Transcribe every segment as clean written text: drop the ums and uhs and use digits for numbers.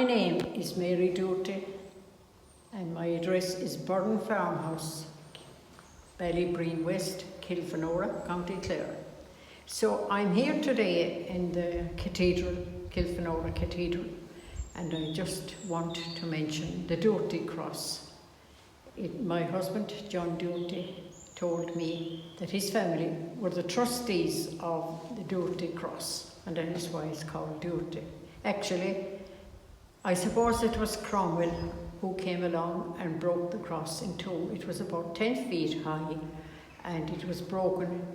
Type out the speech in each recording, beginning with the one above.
My name is Mary Doherty and my address is Burren Farmhouse, Ballybreen West, Kilfenora, County Clare. So I'm here today in the cathedral, Kilfenora Cathedral, and I just want to mention the Doherty cross. My husband, John Doherty, told me that his family were the trustees of the Doherty cross, and that is why it's called Doherty. Actually, I suppose it was Cromwell who came along and broke the cross in two. It was about 10 feet high and it was broken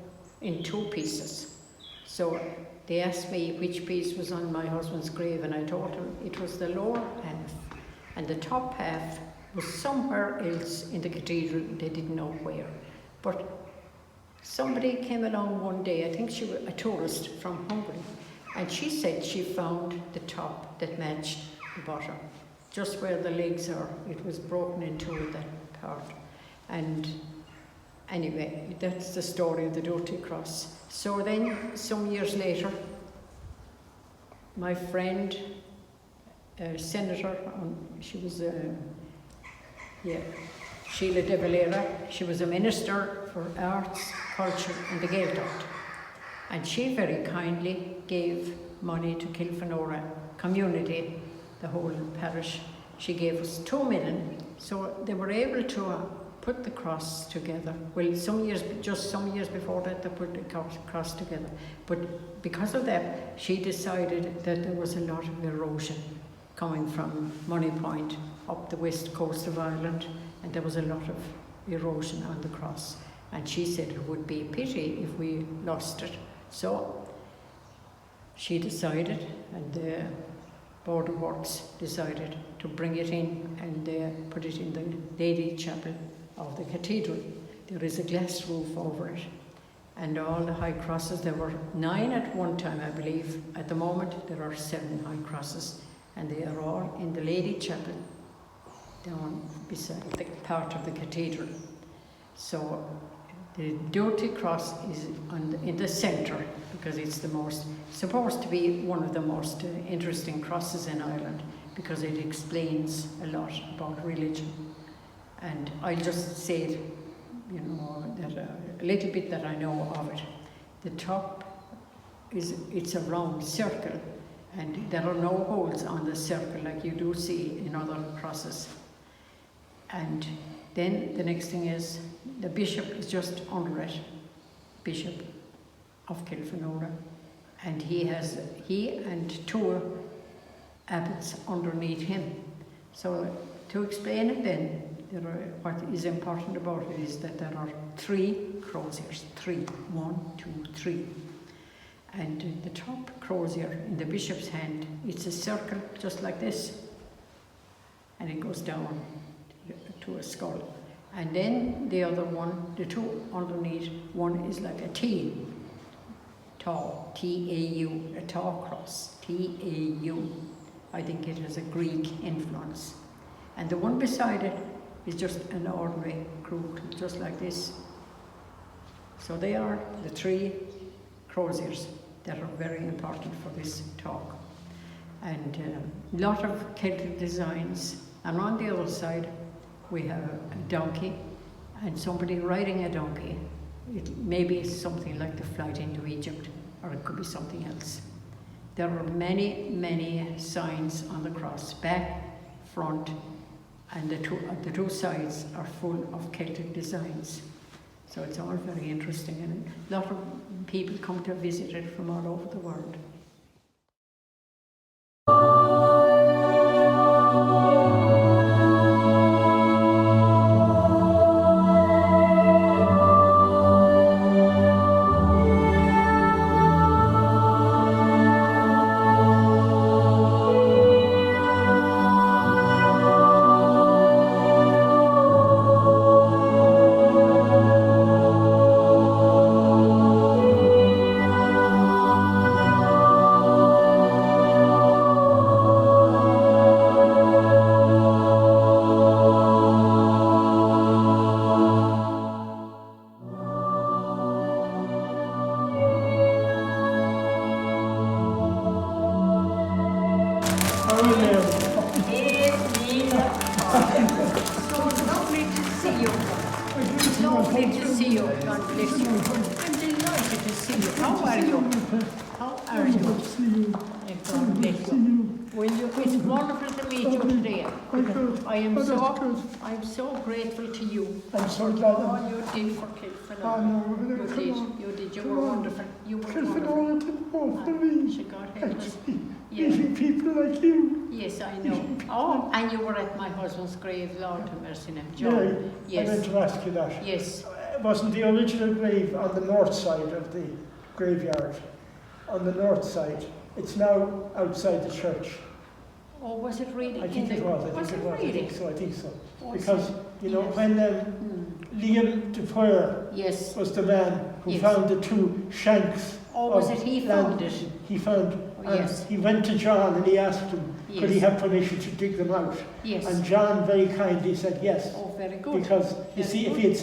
in two pieces. So they asked me which piece was on my husband's grave, and I told them it was the lower half, and the top half was somewhere else in the cathedral. They didn't know where. But somebody came along one day, I think she was a tourist from Hungary, and she said she found the top that matched the bottom, just where the legs are. It was broken into that part. And anyway, that's the story of the Doherty cross. So then, some years later, my friend, Senator, she was Sheila de Valera, she was a minister for arts, culture and the Gaeltacht. And she very kindly gave money to Kilfenora community, the whole parish. She gave us 2 million, so they were able to put the cross together. Well, some years before that, they put the cross together. But because of that, she decided that there was a lot of erosion coming from Moneypoint up the west coast of Ireland, and there was a lot of erosion on the cross. And she said it would be a pity if we lost it. So she decided, and the Board of Works decided to bring it in, and they put it in the Lady Chapel of the cathedral. There is a glass roof over it, and all the high crosses, there were 9 at one time, I believe. At the moment there are 7 high crosses, and they are all in the Lady Chapel down beside the part of the cathedral. So the Doherty cross is in the centre, because it's supposed to be one of the most interesting crosses in Ireland, because it explains a lot about religion. And I'll just say, that a little bit that I know of it. The top it's a round circle, and there are no holes on the circle like you do see in other crosses. And then the next thing is the bishop is just under it, Bishop of Kilfenora, and he and 2 abbots underneath him. So to explain it then, what is important about it is that there are 3 croziers, 1, 2, 3. And the top crozier in the bishop's hand, it's a circle just like this, and it goes down to a skull. And then the other one, the 2 underneath, one is like a T, Tau, T-A-U, a Tau cross, T-A-U. I think it has a Greek influence. And the one beside it is just an ordinary crook, just like this. So they are the 3 croziers that are very important for this talk. And a lot of Celtic designs. And on the other side, we have a donkey and somebody riding a donkey. It may be something like the flight into Egypt, or it could be something else. There are many, many signs on the cross, back, front, and the two sides are full of Celtic designs. So it's all very interesting, and a lot of people come to visit it from all over the world. you. God bless you. I'm delighted to see you. How are you? How are you? God bless you. Will you? It's wonderful to meet you today. I'm so grateful to you. I'm so glad. All you did for Kilfenora. You did. You were wonderful. You were Kilfenora did more for me. God help us. Meeting people like you. Yes, I know. Oh, and you were at my husband's grave, Lord have mercy on him, John. Yeah, I meant to ask you that. Yes. It wasn't the original grave on the north side of the graveyard. On the north side. It's now outside the church. Oh, was it really? I think it was. I think so. Oh, because, you know, when Liam Dupoir was the man who found the two shanks. Oh, was it he found it? He found, he went to John and he asked him, could he have permission to dig them out? Yes. And John very kindly said yes. Oh, very good. Because, you see, if he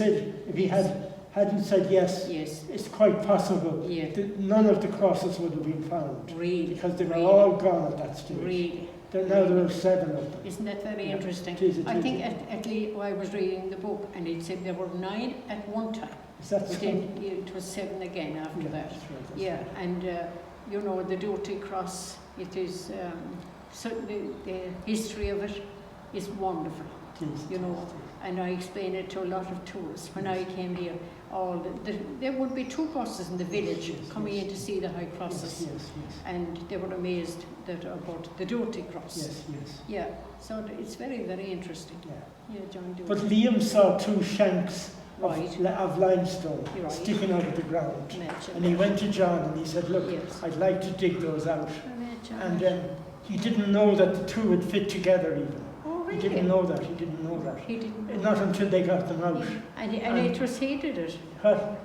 hadn't said yes, it's quite possible that none of the crosses would have been found. Really? Because they were all gone at that stage. Really? Now there are 7 of them. Isn't that very interesting? It is. I think at least I was reading the book and it said there were 9 at one time. Is that but then it was 7 again after that. That's right, yeah, and you know, the Doty Cross, it is, the history of it is wonderful. You know, and I explain it to a lot of tourists. When I came here, there would be 2 buses in the village coming in to see the high crosses, and they were amazed about the Doty Cross. Yeah, so it's very, very interesting. Yeah, John. But Liam saw 2 shanks of limestone sticking out of the ground, and he went to John and he said, "Look, I'd like to dig those out." And he didn't know that the 2 would fit together even. He didn't know that. He didn't know that. He didn't know. Not until they got them out. And it was he did it.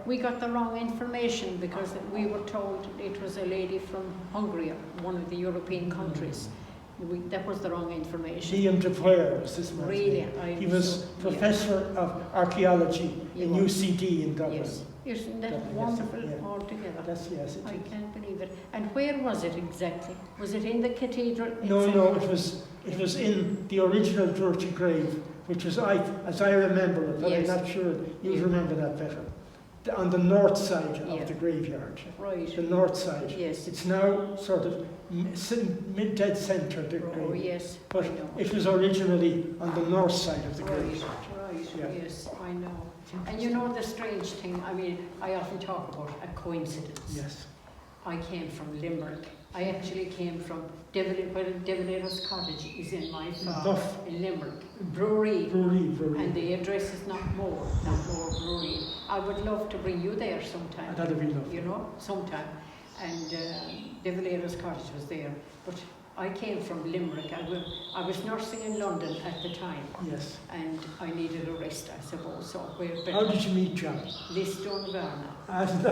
We got the wrong information because we were told it was a lady from Hungary, one of the European countries. That was the wrong information. Liam Dupoir was this man. Really? He was professor of archaeology in UCD in Dublin. Yes. Isn't that wonderful altogether? I can't believe it. And where was it exactly? Was it in the cathedral? No, it was in the original Doty grave, which was, as I remember it, but I'm not sure you remember that better. On the north side of the graveyard. Right. The north side. Yes. It's now sort of mid-dead centre, the grave. Oh, yes. But it was originally on the north side of the graveyard. Right, yes, I know. And you know the strange thing, I mean, I often talk about a coincidence. Yes. I came from Limerick. I actually came from Devillero's Cottage is in my farm in Limerick. Brewery. And the address is not more Brewery. I would love to bring you there sometime. That'd be lovely. You know, sometime. And Devillero's Cottage was there. But I came from Limerick. I was nursing in London at the time. Yes. And I needed a rest, I suppose. So how did you meet John? Liston Varna. And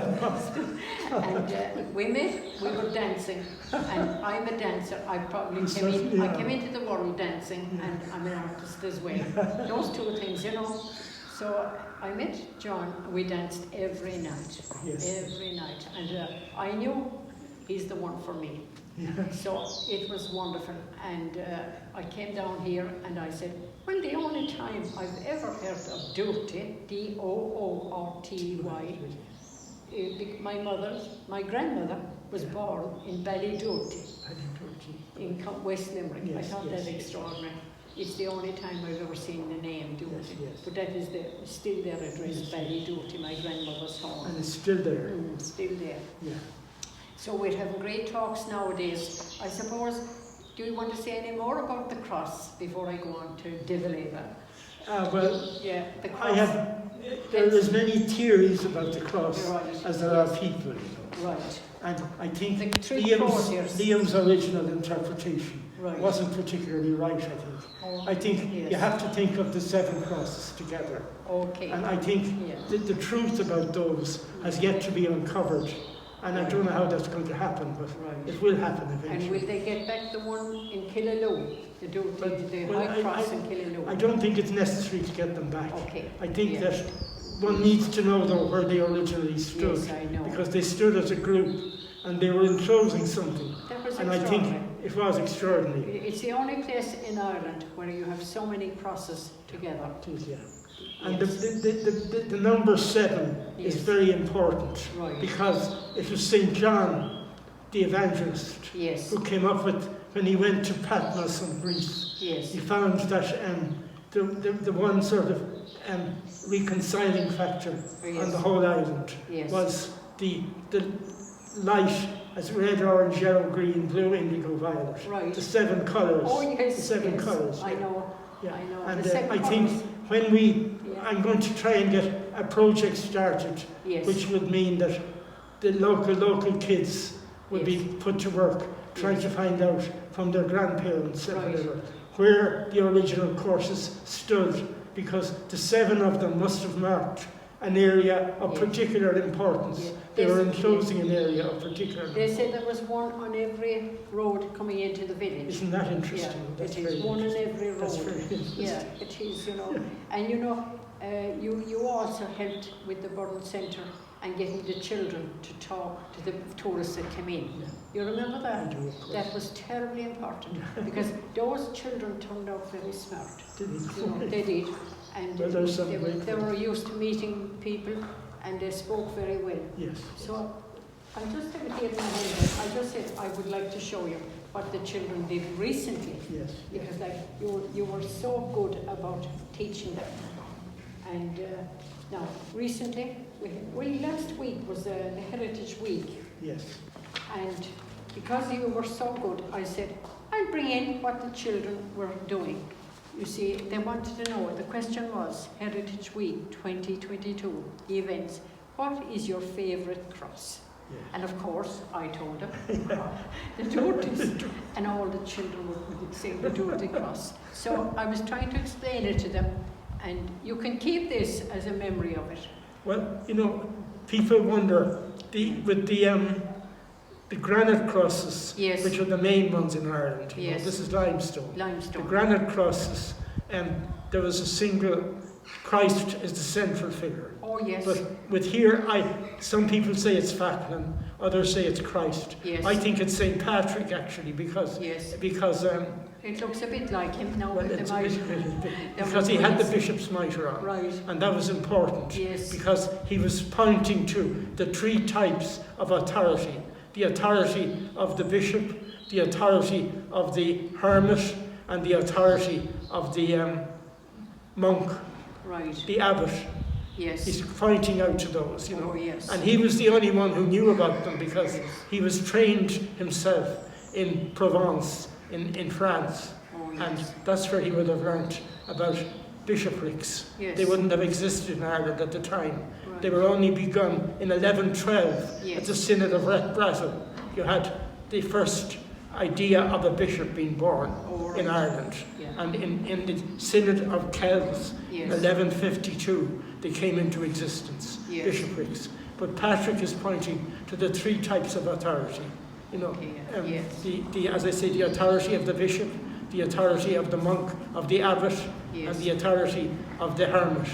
we met, we were dancing, and I'm a dancer. I came into the world dancing, and I'm an artist as well. Those 2 things, you know. So I met John, we danced every night. Every night. And I knew he's the one for me. So it was wonderful, and I came down here and I said, well, the only time I've ever heard of Doty, D-O-O-R-T-Y, my grandmother was born in Ballydoty, in West Limerick. I thought that extraordinary. It's the only time I've ever seen the name Doty. But that is still their address, Ballydoty, my grandmother's home. And it's still there. Still there. Yeah. So we're having great talks nowadays. I suppose, do you want to say any more about the cross before I go on to Devillera? The cross. There's many theories about the cross as there are people. Right. And I think Liam's original interpretation wasn't particularly right, I think. I think you have to think of the 7 crosses together. Okay. And I think the truth about those has yet to be uncovered. And I don't know how that's going to happen, but it will happen eventually. And will they get back the one in Killaloe? The high cross in Killaloe? I don't think it's necessary to get them back. Okay. I think that one needs to know, though, where they originally stood. Yes, I know. Because they stood as a group, and they were enclosing something. That was and I think it was extraordinary. It's the only place in Ireland where you have so many crosses together. And Yes. the number 7 Yes. is very important, Right. because it was St. John, the evangelist, Yes. who came up with, when he went to Patmos in Greece, Yes. he found that the one sort of reconciling factor on the whole island Yes. was the light as red, orange, yellow, green, blue, indigo, violet. Right. The 7 colours. Oh yes. The 7 yes. colours. I know. Yeah. I know. And The seven I think colours. when we, Yeah. I'm going to try and get a project started, Yes. which would mean that the local kids would be put to work trying Yes. to find out from their grandparents and Right. whatever where the original courses stood, because the 7 of them must have marked an area of Yes. particular importance. Yes. They were Yes. enclosing an area of particular They importance. said there was one on every road coming into the village. Isn't that interesting? Yeah, That's it very is one on interesting. every road. That's very interesting. Yeah, it is, you know. And you know, you also helped with the Burren Centre and getting the children to talk to the tourists that came in. Yeah. You remember that? I do, of course. That was terribly important because those children turned out very smart. Did it? You know, they did. And Well, there's some they great were used to meeting people and they spoke very well. Yes. So I just have it here in my hand. I just said I would like to show you what the children did recently. Yes. Because like you were so good about teaching them. And now recently, last week was the Heritage Week. Yes. And because you were so good, I said, I'll bring in what the children were doing. You see, they wanted to know, the question was, Heritage Week 2022 events, what is your favourite cross? Yes. And of course, I told them, the Doherty's, and all the children would say the Doherty cross. So I was trying to explain it to them, and you can keep this as a memory of it. Well, you know, people wonder, with the granite crosses, Yes. which are the main ones in Ireland, you know, Yes. this is limestone. Limestone. The granite crosses, there was a single, Christ is the central figure. Oh yes. But with here, some people say it's Facklin, others say it's Christ. Yes. I think it's St. Patrick actually, because Yes. It looks a bit like him now with it's the a mitre. bit, because he had the bishop's mitre on. Right. And that was important, Yes. because he was pointing to the 3 types of authority. The authority of the bishop, the authority of the hermit, and the authority of the monk, Right. the abbot. Yes. He's pointing out to those, you know. Oh, yes. And he was the only one who knew about them, because he was trained himself in Provence, in France. Oh, yes. And that's where he would have learnt about bishoprics. Yes. They wouldn't have existed in Ireland at the time. Right. They were only begun in 1112 Yes. at the Synod of Brattle. You had the first idea of a bishop being born Oh, right. in Ireland. Yeah. And in the Synod of Kells in Yes. 1152, they came into existence, Yes. bishoprics. But Patrick is pointing to the 3 types of authority. You know, Okay, yes. as I say, the authority of the bishop, the authority of the monk, of the abbot, Yes. and the authority of the hermit.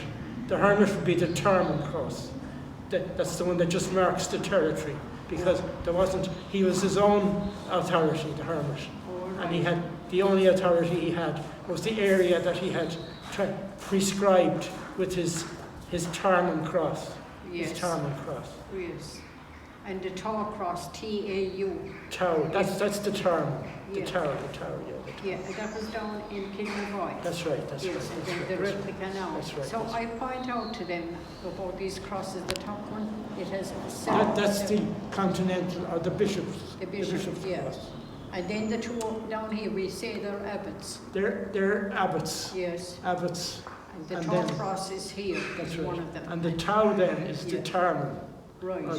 The hermit would be the Termon cross. That's the one that just marks the territory, because he was his own authority, the hermit. Oh, And he right. had, the only authority he had was the area that he had prescribed with his Termon cross. Yes. His Termon cross. Yes. And the Tau cross, T-A-U. Tau, that's the Termon. The Yeah. tower, yeah. The tower. Yeah, and that was down in Kilmaroy. That's right, that's Yes, right. and that's then right, the that's right. replica now. That's right, So that's I point out to them about these crosses. The top one, it has That's the continental, or the bishop's. The bishop's, yeah. cross. And then the 2 down here, we say they're abbots. They're abbots. Yes. Abbots. And the And Tau then- cross is here. That's is right. one of them. And the Tau then is the Yeah. Termon, Right. or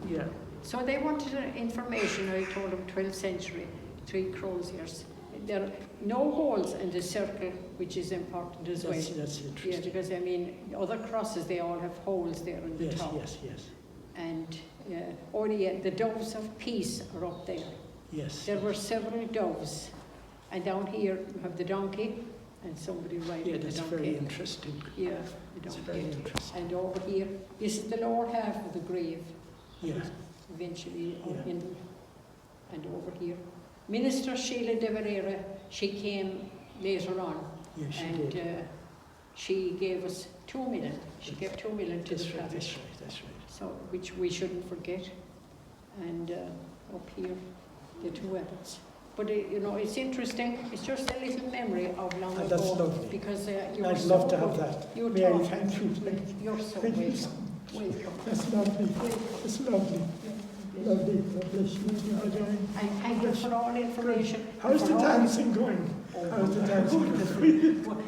yeah. So they wanted information, I told them 12th century, 3 croziers. There are no holes in the circle, which is important as well. That's Yeah, interesting. because I mean, other crosses, they all have holes there in the Yes, top. yes, yes, And only the doves of peace are up there. yes. There were several doves. And down here, you have the donkey, and somebody riding Yeah, the that's donkey. very interesting. Yeah, the That's donkey. very interesting. And over here, this is the lower half of the grave. Yeah. Eventually, Yeah. in them. And over here. Minister Sheila de Valera, she came later on. Yeah, she and did. she gave us 2 million. She gave 2 million to the parish. That's right. So, which we shouldn't forget. And up here, the 2 adults. But it's interesting. It's just a little memory of long ago. That's lovely. Because I'd love to have that. Mary, thank you. You're so thank welcome. You so Welcome. That's lovely. It's lovely. Lovely. God bless you. And thank you for all information. How's the dancing going? How's the dancing going?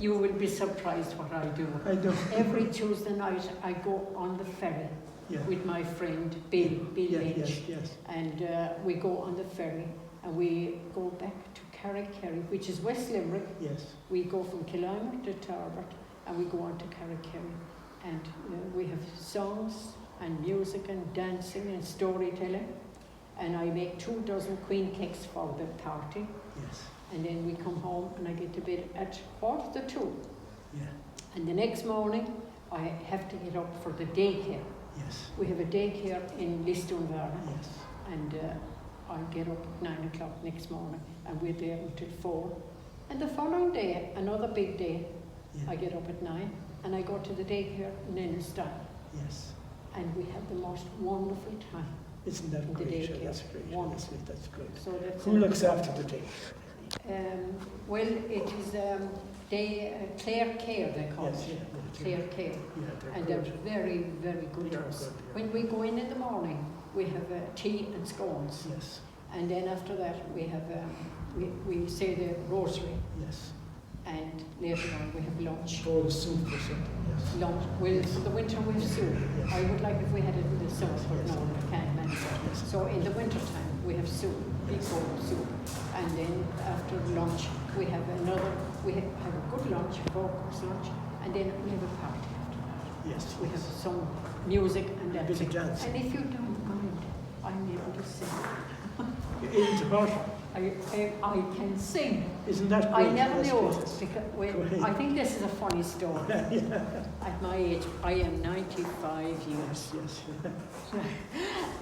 You will be surprised what I do. I know. Every Tuesday night I go on the ferry with my friend Bill Lynch. Yes. And we go on the ferry and we go back to Carrick-Kerry, which is West Limerick. Yes. We go from Killarney to Tarbert and we go on to Carrick-Kerry. And we have songs and music and dancing and storytelling. And I make 24 queen cakes for the party. Yes. And then we come home and I get to bed at 2:45. Yeah. And the next morning I have to get up for the daycare. Yes. We have a daycare in Lisdoonvarna. Yes. And I'll get up at 9 o'clock next morning and we're there until 4. And the following day, another big day, I get up at 9 and I go to the daycare in Enniston. Yes. And we have the most wonderful time. Isn't that great? Daycare. That's great. Wonderful. That's great. So that's Who looks after the daycare? well, it is Clare Care, they call Yes, it. yeah. Clare Care. Yeah, And they're very, very good to us. When we go in the morning, we have tea and scones. Yes. And then after that, we have we say the rosary. Yes. And later on, we have lunch. Bowl of soup or something, yes. Lunch. Well, for the winter, we have soup. Yes. I would like if we had it in the summer, but Yes. no, I can't manage it. Yes. So in the winter time, we have soup, big bowl of soup. And then after lunch, we have have a good lunch, 4-course lunch, and then we have a party after that. Yes. We have some music and A bit dancing. of dancing. And if you don't mind, I'm able to sing. Into what? I can sing. Isn't that great? I never Yes, knew yes. it. Go ahead. I think this is a funny story. Yeah. At my age, I am 95 years. Yes.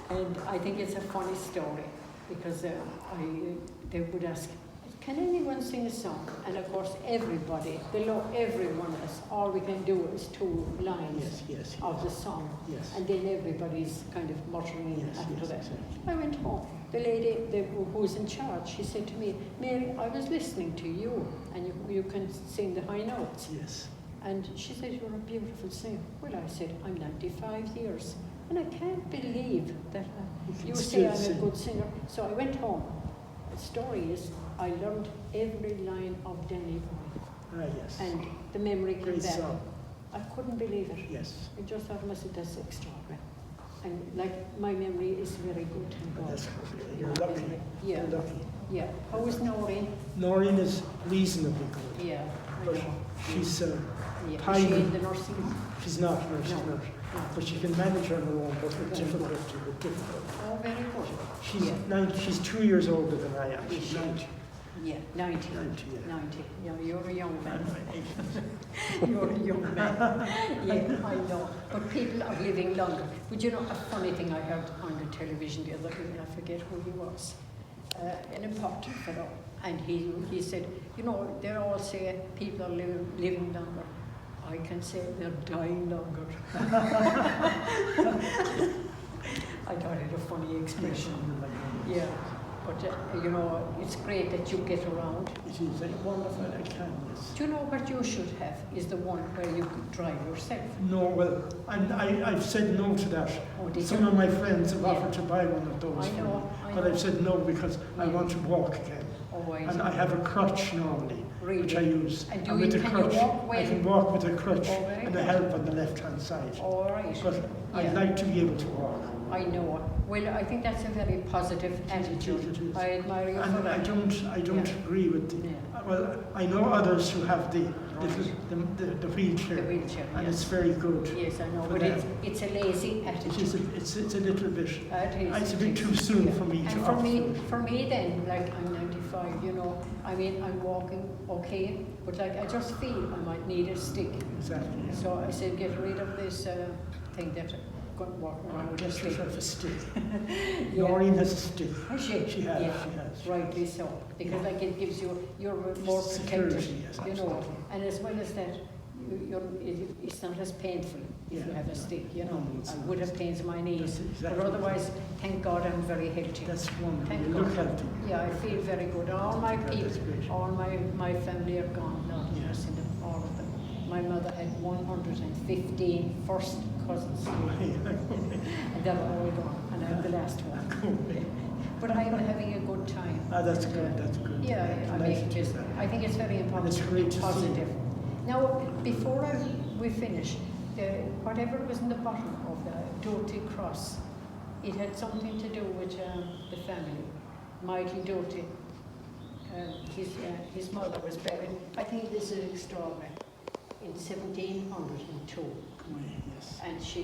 And I think it's a funny story because they would ask, can anyone sing a song? And of course, everybody, every one of us, all we can do is 2 lines Yes. of the song. Yes. And then everybody's kind of muttering Yes, after yes, that. exactly. I went home. The lady who was in charge, she said to me, Mary, I was listening to you and you can sing the high notes. Yes. And she said, you're a beautiful singer. Well, I said, I'm 95 years. And I can't believe that you say I'm a good singer. So I went home. The story is, I learned every line of Danny Boy. Yes. And the memory came Great back. song. I couldn't believe it. Yes. I just thought to myself, that's extraordinary. And like, my memory is very good. Thank God. That's You're lucky. Yeah. You're lucky. Yeah. How is Noreen? Noreen is reasonably good. Yeah. I But know. she's Yeah. Is she tiny. in the nursing home? She's not, no, she's No. not. But she can manage on her own, but with difficulty. Oh, very good. She's Yeah. 90, she's 2 years older than I am. Is She's she? 90. Yeah, 90. 90, yeah. 90. Yeah, you're a young man. I'm You're a young man. Yeah, I know. But people are living longer. But you know, a funny thing I heard on the television the other day, I forget who he was, an important fellow. And he said, you know, they all say people are living longer. I can say they're dying longer. I thought it a funny expression. Yeah. But, you know, it's great that you get around. It is wonderful, I can, yes. Do you know what you should have is the one where you could drive yourself? No, well, I've said no to that. Oh, did Some you? of my friends have Yeah. offered to buy one of those I for know, me, I but know. I've said no because I Yeah. want to walk again. Oh, I And see. I have a crutch normally, which I Really? use. And with the can crutch, you walk well? I can walk with a crutch Oh, very and a good. help on the left-hand side. All right. But I'd Yeah. like to be able to walk. I know. Well, I think that's a very positive attitude. It is. I admire you for And I that. don't Yeah. agree with the. Yeah. Well, I know others who have the wheelchair, The wheelchair, and yes. it's very good. Yes, I know, for but them. it's a lazy It attitude. is. It's a little bit. It's a bit it too is. soon Yeah. for me And to for offer. me then, like I'm 95, you know, I mean, I'm walking okay, but like I just feel I might need a stick. Exactly. Yeah. So I said, get rid of this thing that couldn't walk around. Just with herself a stick. Yeah. Noreen has a stick. Has she? She has, Yeah. she has. Rightly so, because Yeah. like it gives you, you're more protected, Security, yes, you know, absolutely. and as well as that, it's not as painful if you Yeah, have a no. stick, you know. No, it's I not. would have pains in my knees, That's exactly but otherwise, thank God I'm very healthy. That's wonderful. Thank You God. look healthy. Yeah, I feel very good. All my That's people, great. all my family are gone now. Yeah. Yes, all of them. My mother had 115 first cousins, and they're all gone, and I'm the last one. But I am having a good time. Ah, that's And, good, that's good. Yeah, I Nice mean, to just, hear that. I think it's very important it's to great be to see. positive. Now, before we finish, whatever was in the bottom of the Doty cross, it had something to do with the family. Michael Doty, his mother was buried. I think this is extraordinary. In 1702, Yes. and she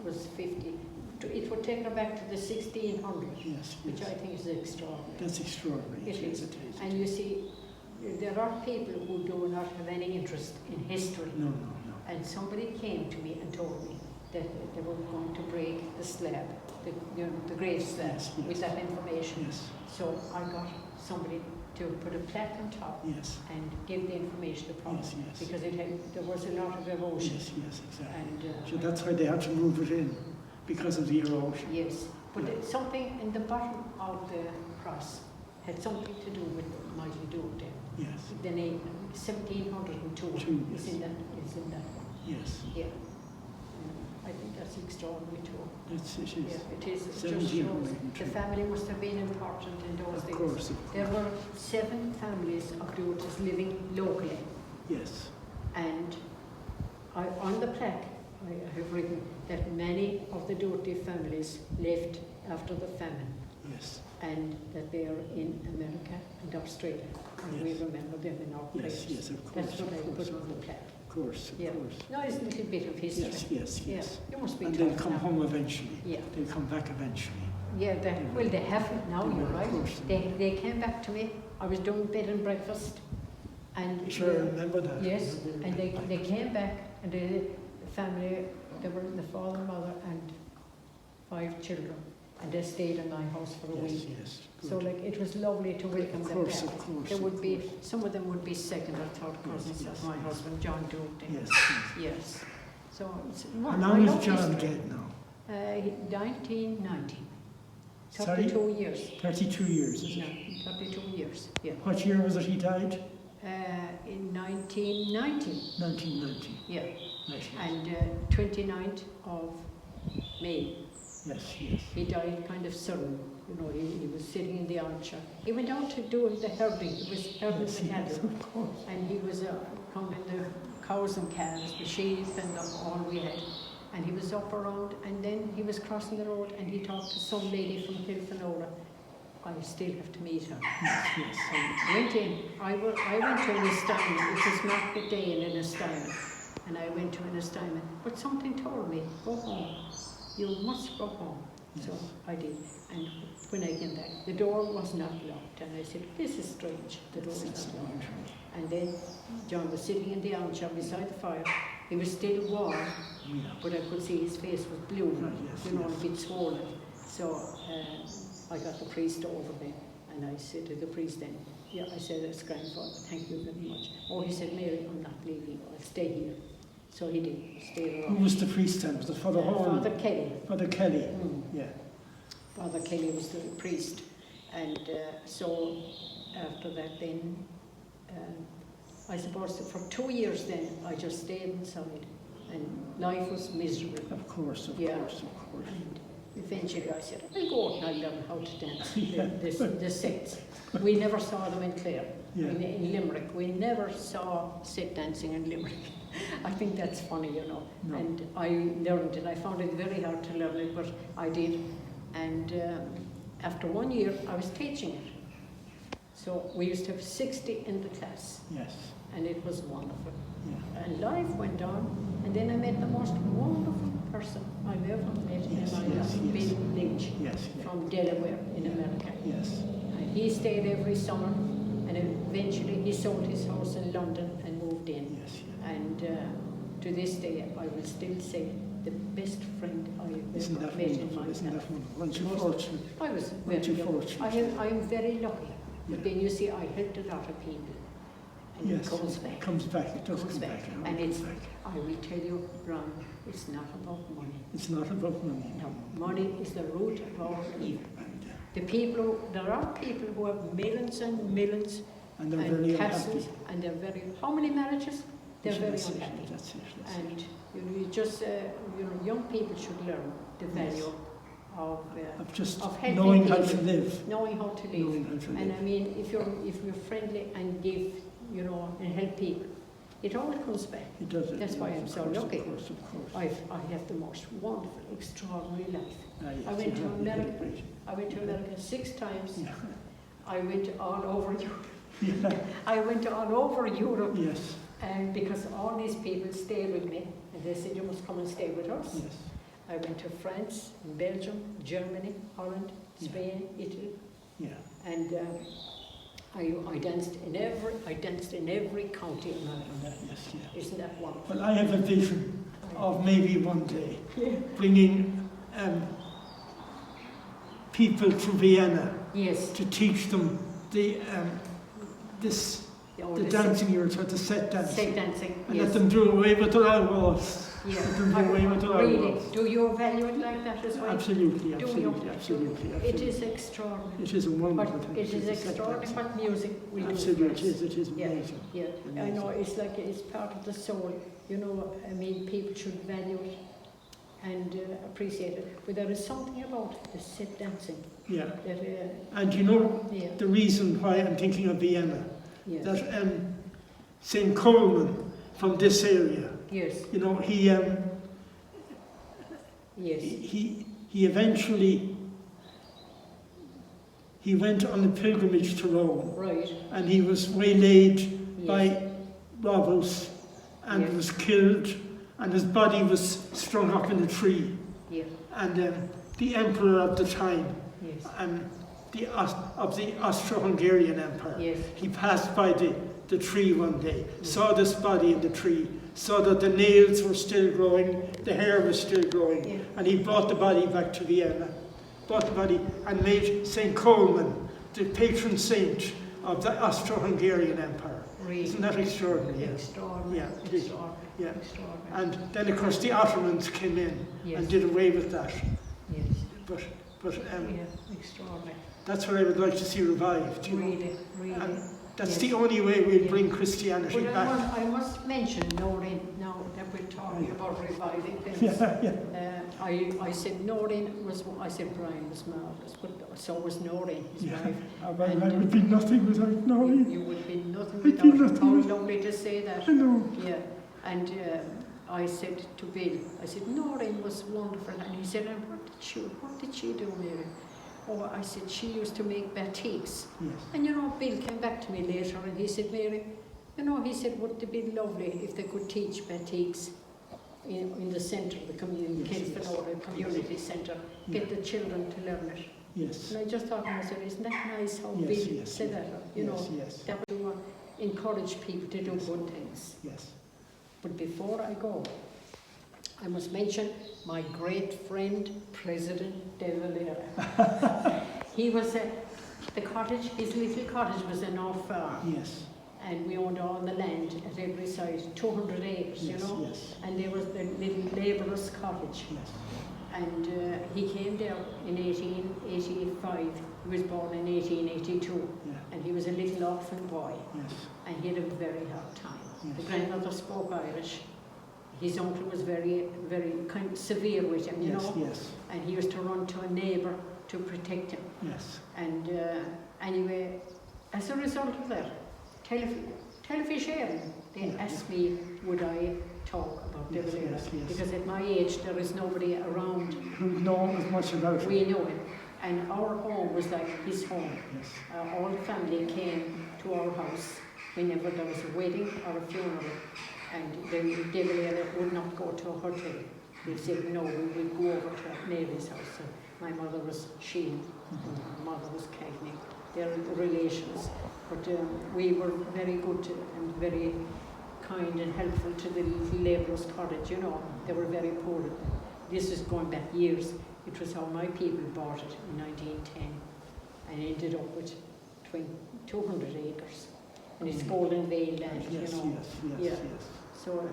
was 50. It would take her back to the 1600s, Yes, which I yes. think is extraordinary. That's extraordinary. It Yes, is. it is. And you see, there are people who do not have any interest in history. No, no, no. And somebody came to me and told me that they were going to break the slab, the grave slab, Yes, yes. with that information. Yes, So I got somebody to put a plaque on top yes, and give the information to problem, yes, yes. because there was a lot of erosion. Yes, yes, exactly. And, So that's why they had to move it in, because of the erosion. yes, but Yeah. something in the bottom of the cross had something to do with Michael Doty. Yes, The name 1702 Two, is yes. in that one. yes. Yeah. I think that's extraordinary too. It is. Yeah, it is. It just 1702. shows the family must have been important in those Of days. course, of There course. were 7 families of Doty's living locally, Yes, and on the plaque I have written that many of the Doty families left after the famine, yes, and that they are in America and Australia, and we Yes. remember them in our yes, prayers. yes, of course, That's what I of course, put on the plaque. of course, Yeah. of course. Nice little bit of history. Yes, yes, Yeah, yes. you must be And they'll taught come now. home eventually. Yeah. They'll come back eventually. Yeah, well, they have it now, They you're will, of right. course. They came back to me. I was doing bed and breakfast, and Sure, I remember that. yes, and they came back, and the family, they were the father, mother, and 5 children, and they stayed in my house for a Yes, week. yes. So, good. like, it was lovely to welcome Of them course, back. of course, There of would be course. some of them would be second or third cousins yes, of my yes. husband, John Doty. Yes, yes. Yes. So it's How I long love is John history. dead now? 1990. Sorry? 32 years. 32 years, is No, it? 32 years, yeah. What year was it he died? In 1990, 1990. yeah. Right. And 29th of May, Yes, yes. he died kind of sudden. You know, he was sitting in the armchair. He went out to do the herding. It was herding Yes, the yes, cattle. of course. And he was combing the cows and calves, the sheep and all we had. And he was up around, and then he was crossing the road, and he talked to some lady from Kilfenora. I still have to meet her. Yes, yes. And went in. I went to an assignment. It was market day in an assignment, and I went to an assignment. But something told me, go home. You must go home. So Yes. I did. And when I came back, the door was not locked, and I said, "This is strange. The door is It's not locked." wonderful. And then John was sitting in the armchair beside the fire. He was still warm, Yeah. but I could see his face was blue, Right, yes, you know, yes. a bit swollen. So I got the priest over there, and I said to the priest then, yeah, I said, "That's grandfather, thank you very much." Oh, he said, "Mary, I'm not leaving, I'll stay here." So he did, stay Who around. was the priest then? Was it Father Horn? Father Kelly. Father Kelly. Mm. Yeah. Father Kelly was the priest. And so after that then, I suppose that for 2 years then, I just stayed inside. And life was miserable. Of course, of Yeah. course, of course. And eventually I said, I'll go out and I'll learn how to dance. Yeah. The sets. We never saw them in Clare, Yeah. in Limerick. We never saw set dancing in Limerick. I think that's funny, you know. No. And I learned it. I found it very hard to learn it, but I did. And after 1 year, I was teaching it. So we used to have 60 in the class, Yes. and it was wonderful. Yeah. And life went on, and then I met the most wonderful person I've ever met Yes, in my yes, life, yes. Bill Lynch, Yes. Yeah. from Delaware in America. Yes. And he stayed every summer, and eventually he sold his house in London and moved in. Yes. Yeah. And to this day, I will still say the best friend I Isn't ever that met in wonderful? my Isn't life. that wonderful? Aren't you fortunate? I was Aren't very you lucky. fortunate? I am very lucky. But Yeah. then you see, I helped a lot of people. And Yes, it comes back. It comes back. It does Comes come back. back. And It it's, comes back. I will tell you, Ron, it's not about money. It's not about money. No, money is the root of all evil. And, The people, there are people who have millions and millions and they're very castles, unhappy. and they're very, how many marriages? They're very That's it, unhappy. That's it. That's And it. you just, young people should learn the value of Just of helping knowing how people. to live. knowing how to live. Knowing how to And live. I mean, if you're friendly and give, and help people, it all comes back. It does. That's why I'm of so course, lucky. Of course, of course. I have the most wonderful, extraordinary life. Yes, I went to you have America. great. I went to America 6 times. Yeah. I went all over Europe. Yeah. I went all over Europe, Yes. and because all these people stayed with me, and they said, you must come and stay with us. Yes. I went to France, Belgium, Germany, Holland, Spain, Italy, Yeah. and I danced in every county in Ireland. Yes. Yeah. Isn't that wonderful? Well, I have a vision of maybe one day bringing people to Vienna Yes. to teach them the dancing you were taught, the set dancing. Set dancing, And yes. let them do away with their eyeballs. Yeah. Let them do away with their Really, eyeballs. do you value it like that as well? Absolutely, Do absolutely, you? absolutely, It absolutely. is extraordinary. It is a wonderful But thing. it is a set extraordinary dancing. what music will do Absolutely, for us. it is Yeah, amazing. yeah. I Amazing. know, it's like it's part of the soul. I mean, people should value it and appreciate it. But there is something about the set dancing Yeah. that, And you know yeah, the reason why I'm thinking of Vienna? yes, That St. Coleman from this area, yes, yes, he eventually he went on a pilgrimage to Rome, right, and he was waylaid yes, by robbers and Yes. was killed, and his body was strung up in a tree. yeah, And the emperor of the time, yes, of the Austro-Hungarian Empire, yes, he passed by the tree one day, saw this body in the tree, saw that the nails were still growing, the hair was still growing, yeah. and he brought the body back to Vienna, and made St. Coleman the patron saint of the Austro-Hungarian Empire. Really. Isn't that extraordinary? Extraordinary, Yeah, it is. extraordinary, Yeah. extraordinary. And then, of course, the Ottomans came in Yes. and did away with that. Yes, But yeah, extraordinary. that's what I would like to see revived. You know? Really, really. And that's Yes. the only way we'll Yeah. bring Christianity But back. I must mention, Noreen, now that we're talking about reviving things, Yeah. I said I said Brian was marvellous, but so was Noreen, his Yeah. wife. Well, And, I would be nothing without knowing. You would be nothing I'd be without. nothing How without- lovely to say that. I know. Yeah, and I said to Bill, I said, Noreen was wonderful. And he said, and what did she do, Mary? Oh, I said, she used to make batiks. Yes. And Bill came back to me later and he said, Mary, he said, wouldn't it be lovely if they could teach batiks in the centre, the community, Yes, yes. Kilfenora Community Centre, get the children to learn it. Yes. And I just thought to myself, isn't that nice how Yes, Bill yes, said yes. that? Yes. That would encourage people to do good things. Yes. But before I go, I must mention my great friend, President De Valera. He was the cottage, his little cottage was an off farm, Yes. and we owned all the land at every side, 200 acres, Yes. Yes. and there was the little labourer's cottage. Yes. And he came there in 1885, he was born in 1882, Yeah. and he was a little orphan boy, Yes. and he had a very hard time. Yes. The grandmother spoke Irish. His uncle was very, very kind of severe with him, Yes. Yes. and he used to run to a neighbour to protect him. Yes. And anyway, as a result of that, television, they Yeah. asked me would I talk about De Yes, Valera, yes, yes. because at my age there is nobody around. Who know as much about it? We know him, and our home was like his home. Yes. All the family came to our house whenever there was a wedding or a funeral, and De Valera would not go to a hotel. He said, no, we would go over to Mary's house. So my mother was Sheen, and my mother was Cagney. They're relations. But we were very good and very kind and helpful to the little labourers' cottage, you know. They were very poor. This is going back years. It was how my people bought it in 1910 and ended up with 200 acres. And it's Golden Vale land, you know. Yes. So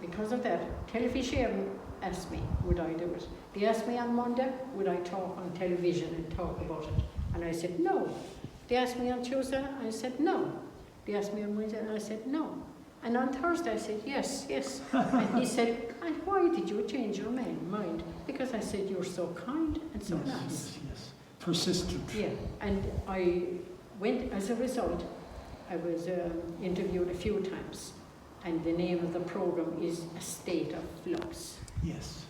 because of that, Telefisheren asked me, would I do it? They asked me on Monday, would I talk on television and talk about it? And I said, no. They asked me on Tuesday, I said, no. They asked me on Wednesday, and I said, no. And on Thursday, I said, yes. And he said, and why did you change your mind? Because I said, you're so kind and so nice. Yes. Persistent. Yeah, and I went, as a result, I was interviewed a few times. And the name of the program is A State of Flux. Yes.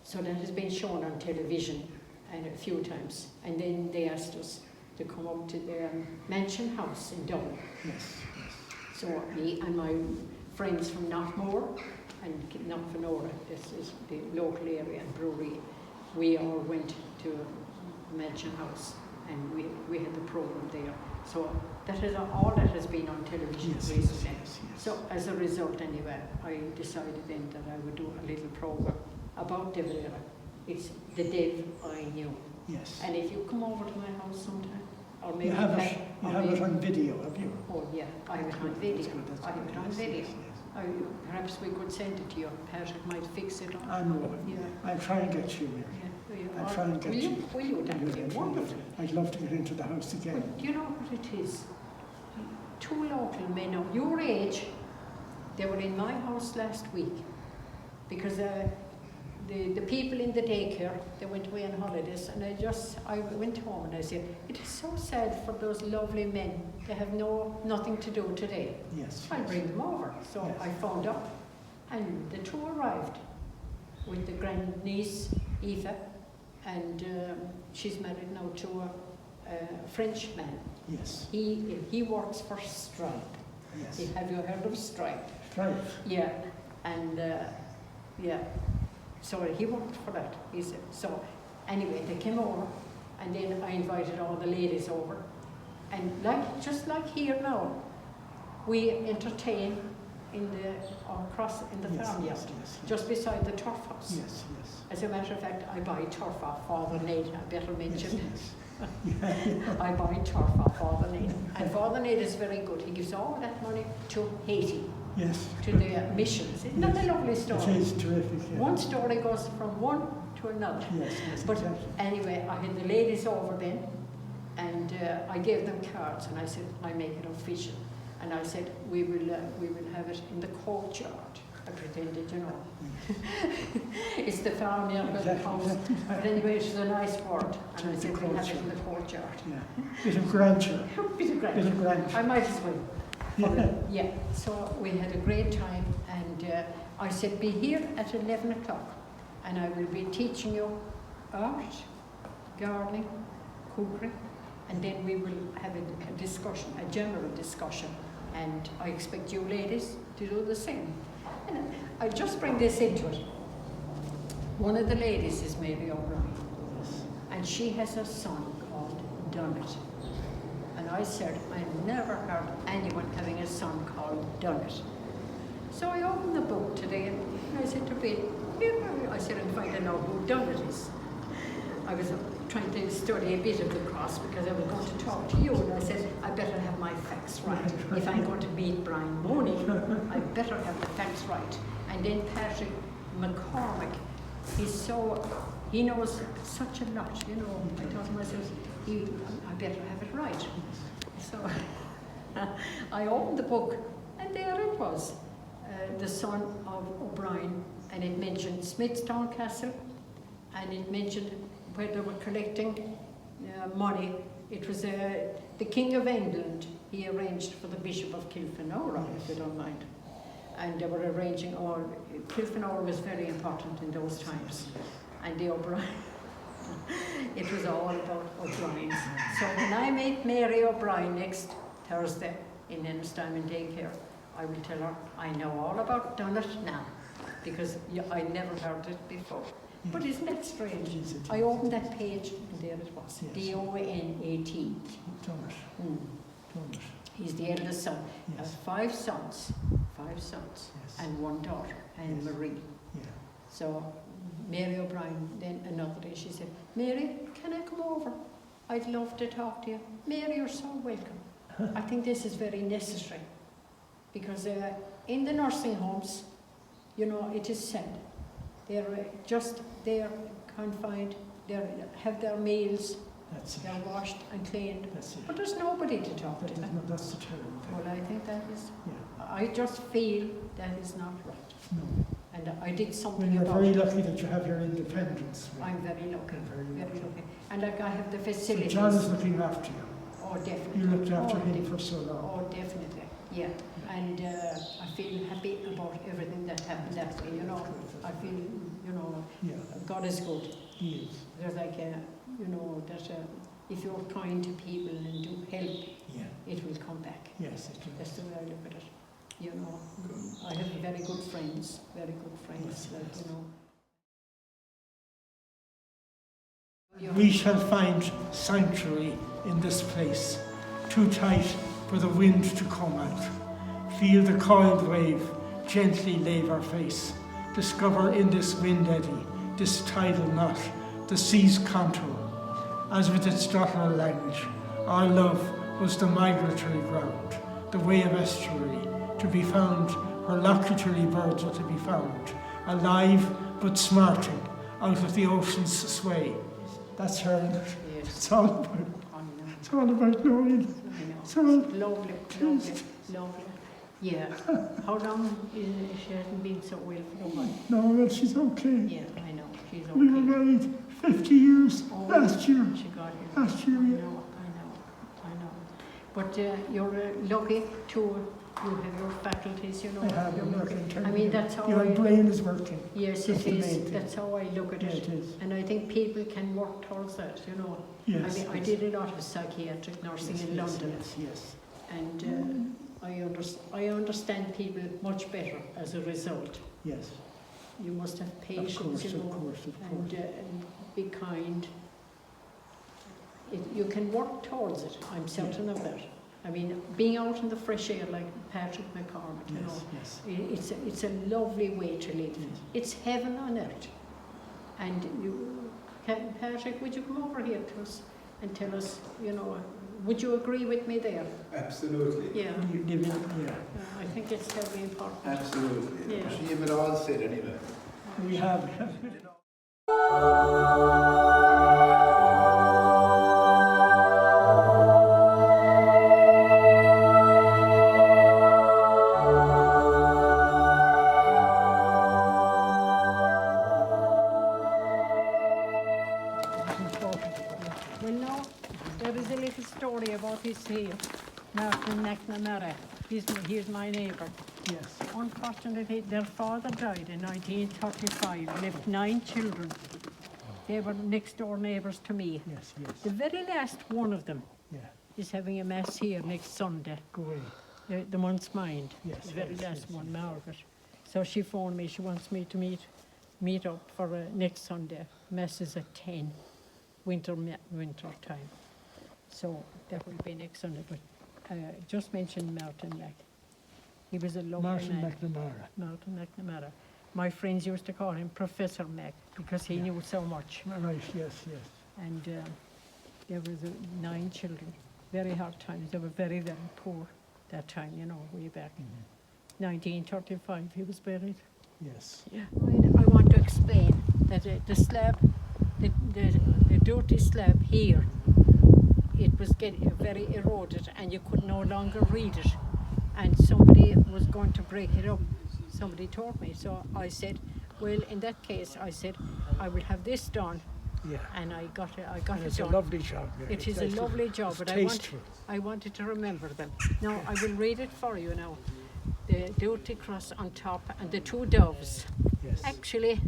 So that has been shown on television and a few times. And then they asked us to come up to their mansion house in Dublin. Yes. So me and my friends from Knockmore and Knockfanora, this is the local area and brewery, we all went to a mansion house and we had the program there. So that is all that has been on television recently. Yes. So as a result anyway, I decided then that I would do a little program about De Valera. It's the Dev I knew. Yes. And if you come over to my house sometime, or maybe you have it on video, have you? Oh yeah, I have it on video. I have it on video. Yes. Perhaps we could send it to you. Patrick might fix it on. I know. Yeah. I'll try and get you, Mary. Yeah. I'll try and get you. Will you? That would be wonderful. I'd love to get into the house again. But do you know what it is? Two local men of your age, they were in my house last week because the people in the daycare, they went away on holidays, and I went home and I said, it is so sad for those lovely men. They have nothing to do today. Yes. I'll bring them over. So yes. I phoned up, and the two arrived with the grandniece, Eva, and she's married now to a French man. Yes. He works for Stripe. Yes. Have you heard of Stripe? Stripe. Yeah, and so he worked for that. He said so. Anyway, they came over, and then I invited all the ladies over, and just like here now, we entertain in the farmyard, just beside the turf house. Yes. As a matter of fact, I buy turf off Father Nate. I better mention it. I buy turf off Father Nate, and Father Nate is very good. He gives all that money to Haiti. Yes. To the missions. Isn't that a lovely story? It is terrific. Yeah. One story goes from one to another. Yes, but exactly. Anyway, I had the ladies over then, and I gave them cards, and I said, I make it official. And I said, we will have it in the courtyard. I pretended, you know. It's the farmyard of the house. But anyway, it was a nice word. And I said, we'll have it in the courtyard. Yeah. Bit of grandeur. Bit of grandeur. I might as well. Yeah, so we had a great time, and I said, be here at 11 o'clock, and I will be teaching you art, gardening, cookery, and then we will have a discussion, a general discussion, and I expect you ladies to do the same. And I'll just bring this into it. One of the ladies is Mary O'Brien, and she has a son called Dunnett. And I said, I never heard anyone having a son called Dunnett. So I opened the book today and I said to Bill, I said, I'm trying to know who Dunnett is. I was trying to study a bit of the cross because I was going to talk to you, and I said, I better have my facts right. If I'm going to beat Brian Mooney, I better have the facts right. And then Patrick McCormick, he knows such a lot, you know. I thought to myself, I better have it right. So I opened the book, and there it was, the son of O'Brien, and it mentioned Smithstown Castle, and it mentioned where they were collecting money. It was the King of England. He arranged for the Bishop of Kilfenora, if you don't mind. And they were arranging Kilfenora was very important in those times. And the O'Brien, it was all about O'Brien's. So when I meet Mary O'Brien next Thursday in Ennistimon Daycare, I will tell her I know all about Dunnett now, because I never heard it before. But isn't that strange? I opened that page and there it was. D-O-N-A-T. Dunnett. He's the eldest son. He has 5 sons, 5 sons Yes. and 1 daughter, Anne Yes. Marie. Yeah. So Mary O'Brien, then another day she said, Mary, can I come over? I'd love to talk to you. Mary, you're so welcome. I think this is very necessary because in the nursing homes, you know, it is said, they're they're confined, they have their meals, That's it. they're washed and cleaned, That's it. but there's nobody to talk to them. That's the terrible thing. Well, I think that is, Yeah. I just feel that is not right. No. And I did Well, something you're about very it. lucky that you have your independence. I'm very lucky, You're very very lucky. lucky. And like I have the So facilities. John is looking after you. Oh, definitely. You looked after Oh, him for so long. Oh, definitely, yeah. And I feel happy about everything that happened that way, you know. I feel, you know, Yeah, God is good. he is. There's like, you know, that if you're kind to people and do help, Yeah. it will come back. Yes, it That's is. the way I look at it. You know, I have very good friends, Yes, like, yes. you know. We shall find sanctuary in this place, too tight for the wind to come out. Feel the coiled wave gently lave our face. Discover in this wind eddy, this tidal knot, the sea's contour. As with its dotteral language, our love was the migratory ground, the way of estuary, to be found where locutory birds are to be found, alive but smarting out of the ocean's sway. That's her. Yes. It's all about. I know. It's all about knowing. I know. It's all. Lovely, lovely. Yeah. How long she hasn't been so well for a while? No, well, she's okay. Yeah, I know. She's okay. We were married 50 years Oh, last year. She got it. Last year, I yeah. know. But you're lucky to you have your faculties, you know. I have you're your lucky. working. I mean, that's how Your I. brain is working. Yes, That's it the main is. thing. That's how I look at Yeah, it. it is. And I think people can work towards that, you know. Yes. I mean, I yes. did a lot of psychiatric nursing in London, Yes, yes. and I understand people much better as a result. Yes. You must have patience, course, you know, of course. and be kind. You can work towards it. I'm certain of that. I mean, being out in the fresh air like Patrick McCormick, you know, Yes. it's a lovely way to live. Yes. It's heaven on earth. And Patrick, would you come over here to us and tell us, you know, would you agree with me there? Absolutely. Yeah. You live in, yeah. I think it's very important. Absolutely. Yeah. She have it all said anyway. We have. Well, now, there is a little story about this here, Martin McNamara. He's my neighbour. Yes. Unfortunately, their father died in 1935, left 9 children. They were next door neighbours to me. Yes, yes. The very last one of them Yeah. is having a mass here next Sunday, Go away. the month's mind. Yes, The very yes, last yes, one, yes. Margaret. So she phoned me, she wants me to meet up for next Sunday. Mass is at 10, winter time. So that will be next Sunday. But just mentioned Martin Mac. He was a lovely Martin man. McNamara. Martin McNamara. My friends used to call him Professor Mac because he knew so much. Right, yes, yes. And there was 9 children. Very hard times. They were very, very poor that time, you know, way back. 1935 he was buried. Yes. Yeah. I want to explain that the slab, the dirty slab here, it was getting very eroded and you could no longer read it. And somebody was going to break it up. Somebody told me. So I said, well, in that case, I said, I will have this done. Yeah. And I got it It's a done. lovely job. Mary. It is a It's lovely job, it's but tasteful. I wanted to remember them. Now, I will read it for you now. The dirty cross on top and the 2 doves. Yes. Actually,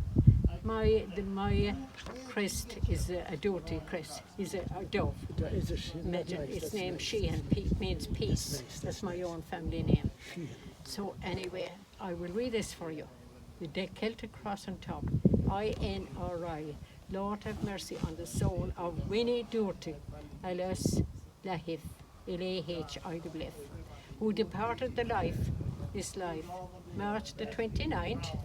my crest is a dirty crest, is a dove. Is it? Imagine, Nice, its that's name nice. Sheehan, means peace. That's nice, That's my own family name. Sheehan. So anyway, I will read this for you. The Celtic cross on top. INRI. Lord have mercy on the soul of Winnie Doherty, alias Lahif, LAHIWF, who departed the life his life. March the 29th,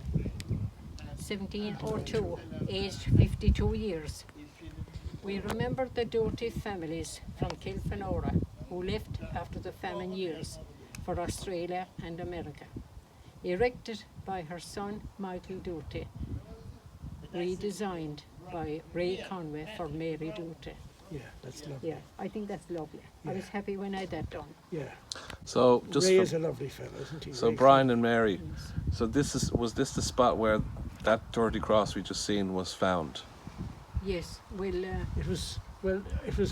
1702, aged 52 years. We remember the Doty families from Kilfenora who left after the famine years for Australia and America. Erected by her son Michael Doty, redesigned by Ray Conway for Mary Doty. Yeah, that's lovely. Yeah, I think that's lovely. I was happy when I had that done. Yeah. So just Ray for- is a lovely fellow, isn't he? so Ray Brian and Mary, so was this the spot where that dirty cross we just seen was found? Yes, It was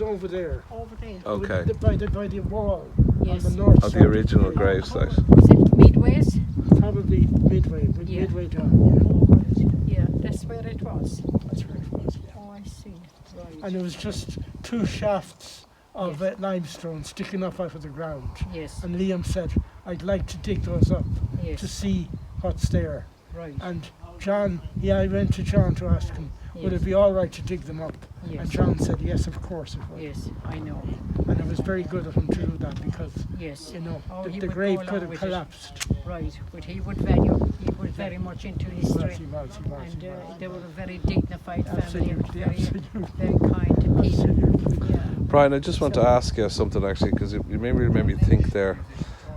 over there. over there. Okay. By the wall Yes. on the north Of side. the original grave site. Was it Midways? Probably midway Yeah. down. Oh, right. Yeah, that's where it was. Yeah, that's where it was. Yeah. Oh, I see. Right. And it was just two shafts of limestone sticking up out of the ground. Yes, And Liam said, "I'd like to dig those up to yes, see what's there." right. And John, I went to John to ask him, would Yes. it be all right to dig them up? Yes. And John said, yes, of course it would. Yes, I know. And it was very good of him to do that because, Yes, you know, Oh, he the would grave go could along have with it. collapsed. right. But he was very much into He was, history. he was, he was. And he was. they were a very dignified family, and Absolutely, very, absolutely. very kind people. Absolutely. Yeah. Brian, I just want to ask you something actually, because you made me think there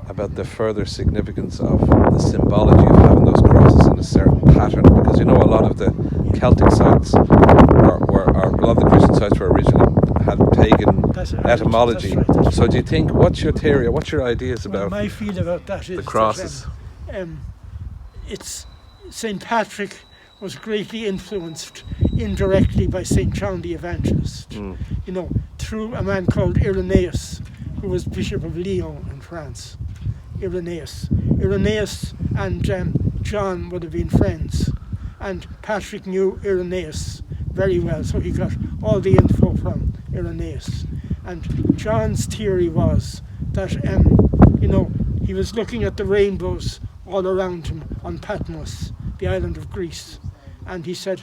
about the further significance of the symbology of having those crosses in a certain pattern, because you know a lot of the Celtic sites or a lot of the Christian sites were originally had pagan That's right, etymology. that's right. So do you think, what's your theory, what's your ideas Well, about my feel about that is the crosses? that, it's St. Patrick was greatly influenced indirectly by St. John the Evangelist, Mm. you know, through a man called Irenaeus, who was Bishop of Lyon in France. Irenaeus and John would have been friends, and Patrick knew Irenaeus very well, so he got all the info from Irenaeus. And John's theory was that, you know, he was looking at the rainbows all around him on Patmos, the island of Greece, and he said,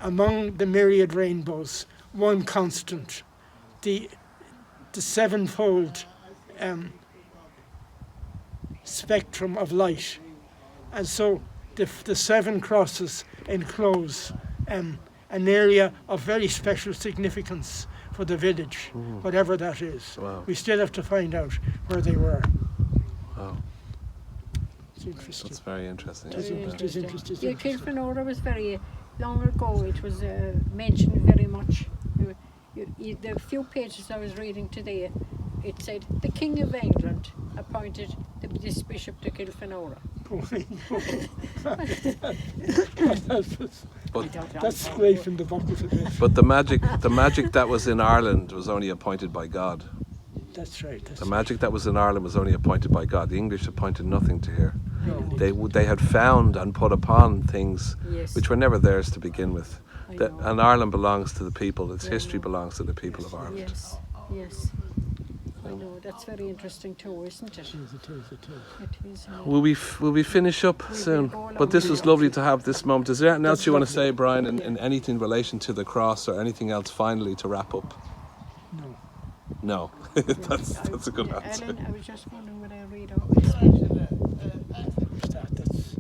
among the myriad rainbows, one constant, the sevenfold spectrum of light. And so the seven crosses enclose an area of very special significance for the village, whatever that is. Wow. We still have to find out where they were. Wow, It's interesting. that's very interesting. It is interesting. Yeah, Kilfenora was very long ago. It was mentioned very much. The few pages I was reading today, it said the King of England appointed this bishop to Kilfenora. But That's scraping the bucket a bit. but the magic that was in Ireland was only appointed by God. That's right. The magic that was in Ireland was only appointed by God. The English appointed nothing to here. No. They had found and put upon things Yes. which were never theirs to begin with. I know. And Ireland belongs to the people. Its Yeah. history belongs to the people of Ireland. Yes, yes. I know, that's very interesting too, isn't it? It is. It is. Will we finish up We'll soon? go along But this with was it. lovely to have this moment. Is there anything else That's you want to lovely. say, Brian, in anything in relation to the cross or anything else finally to wrap up? No. No. that's a good answer. Ellen, I was just wondering would I read out this? That's